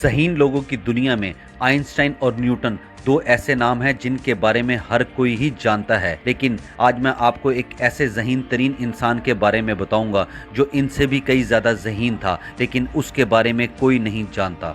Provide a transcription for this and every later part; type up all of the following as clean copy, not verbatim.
ज़हीन लोगों की दुनिया में आइंस्टाइन और न्यूटन दो ऐसे नाम हैं जिनके बारे में हर कोई ही जानता है, लेकिन आज मैं आपको एक ऐसे ज़हीन तरीन इंसान के बारे में बताऊंगा जो इनसे भी कई ज़्यादा ज़हीन था, लेकिन उसके बारे में कोई नहीं जानता।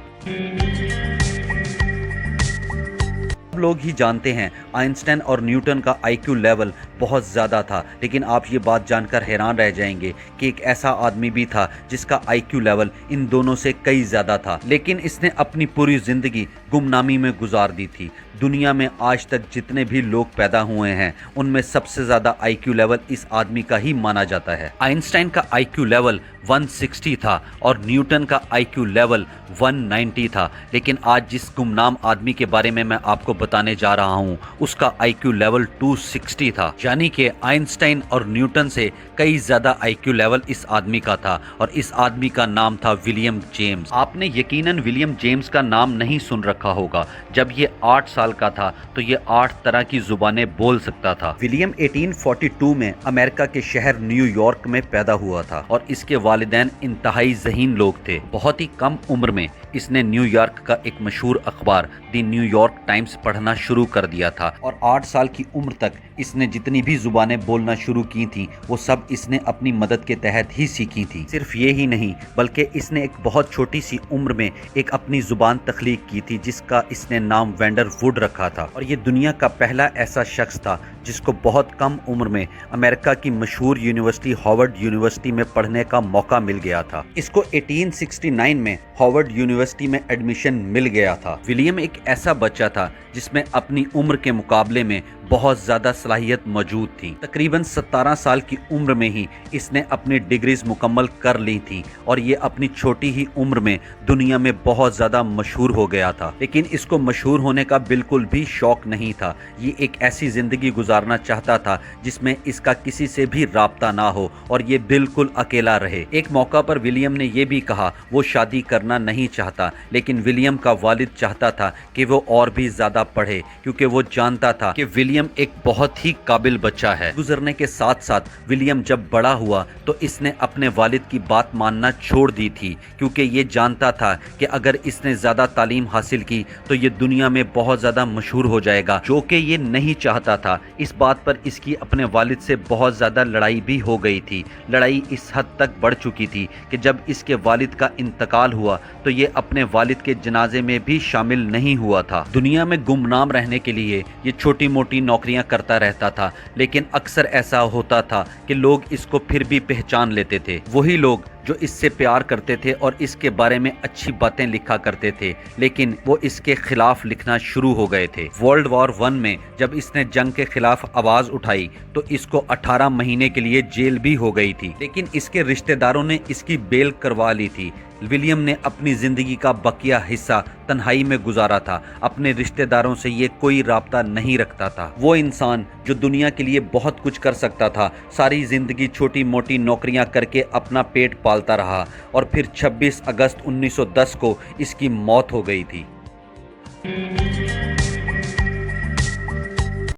सब लोग ही जानते हैं आइंस्टाइन और न्यूटन का आईक्यू लेवल बहुत ज़्यादा था, लेकिन आप ये बात जानकर हैरान रह जाएंगे कि एक ऐसा आदमी भी था जिसका आईक्यू लेवल इन दोनों से कई ज़्यादा था, लेकिन इसने अपनी पूरी ज़िंदगी गुमनामी में गुजार दी थी। दुनिया में आज तक जितने भी लोग पैदा हुए हैं उनमें सबसे ज़्यादा आईक्यू लेवल इस आदमी का ही माना जाता है। आइंस्टाइन का आईक्यू लेवल 160 था और न्यूटन का आईक्यू लेवल 190 था, लेकिन आज जिस गुमनाम आदमी के बारे में मैं आपको बताने जा रहा हूं उसका आईक्यू लेवल 260 था, यानी कि आइंस्टाइन और न्यूटन से कई ज्यादा आईक्यू लेवल इस आदमी का था और इस आदमी का नाम था विलियम जेम्स। आपने यकीनन विलियम जेम्स का नाम नहीं सुन रखा होगा। जब ये 8 साल का था तो ये 8 तरह की जुबानें बोल सकता था। विलियम 1842 में अमेरिका के शहर न्यूयॉर्क में पैदा हुआ था और इसके वालिदैन इंतहाई ज़हीन लोग थे। बहुत ही कम उम्र में इसने न्यूयॉर्क का एक मशहूर अखबार द न्यूयॉर्क टाइम्स पढ़ना शुरू कर दिया था और 8 साल की उम्र तक इसने जितनी भी जुबानें बोलना शुरू की थी वो सब इसने अपनी मदद के तहत ही सीखी थी। सिर्फ ये ही नहीं बल्कि इसने एक बहुत छोटी सी उम्र में एक अपनी जुबान तख्लीक की थी जिसका इसने नाम वेंडर वुड रखा था और ये दुनिया का पहला ऐसा शख्स था जिसको बहुत कम उम्र में अमेरिका की मशहूर यूनिवर्सिटी हार्वर्ड यूनिवर्सिटी में पढ़ने का मौका मिल गया था। इसको 1869 में हार्वर्ड यूनिवर्सिटी में एडमिशन मिल गया था। विलियम एक ऐसा बच्चा था जिसमें अपनी उम्र के मुकाबले में बहुत ज़्यादा सलाहियत मौजूद थी। तकरीबन 17 साल की उम्र में ही इसने अपनी डिग्रीज मुकम्मल कर ली थी और ये अपनी छोटी ही उम्र में दुनिया में बहुत ज़्यादा मशहूर हो गया था, लेकिन इसको मशहूर होने का बिल्कुल भी शौक नहीं था। ये एक ऐसी ज़िंदगी गुजारना चाहता था जिसमें इसका किसी से भी राब्ता ना हो और ये बिल्कुल अकेला रहे। एक मौका पर विलियम ने यह भी कहा वो शादी करना नहीं चाहता, लेकिन विलियम का वालिद चाहता था कि वो और भी ज़्यादा पढ़े क्योंकि वो जानता था कि विलियम एक बहुत ही काबिल बच्चा है। गुजरने के साथ साथ विलियम जब बड़ा हुआ तो इसने अपने वालिद की बात मानना छोड़ दी थी क्योंकि ये जानता था कि अगर इसने ज़्यादा तालीम हासिल की तो ये दुनिया में बहुत ज़्यादा मशहूर हो जाएगा, जो कि ये नहीं चाहता था। इस बात पर इसकी अपने वालिद से बहुत ज़्यादा लड़ाई भी हो गई थी। लड़ाई इस हद तक बढ़ चुकी थी कि जब इसके वालिद का इंतकाल हुआ तो ये अपने वालिद के जनाजे में भी शामिल नहीं हुआ था। दुनिया में गुमनाम रहने के लिए ये छोटी मोटी नौकरियां करता रहता था, लेकिन अक्सर ऐसा होता था कि लोग इसको फिर भी पहचान लेते थे। वही लोग जो इससे प्यार करते थे और इसके बारे में अच्छी बातें लिखा करते थे, लेकिन वो इसके खिलाफ लिखना शुरू हो गए थे। वर्ल्ड वॉर 1 में जब इसने जंग के खिलाफ आवाज़ उठाई तो इसको 18 महीने के लिए जेल भी हो गई थी, लेकिन इसके रिश्तेदारों ने इसकी बेल करवा ली थी। विलियम ने अपनी ज़िंदगी का बकिया हिस्सा तन्हाई में गुजारा था। अपने रिश्तेदारों से ये कोई राब्ता नहीं रखता था। वो इंसान जो दुनिया के लिए बहुत कुछ कर सकता था, सारी ज़िंदगी छोटी मोटी नौकरियां करके अपना पेट पालता रहा और फिर 26 अगस्त 1910 को इसकी मौत हो गई थी।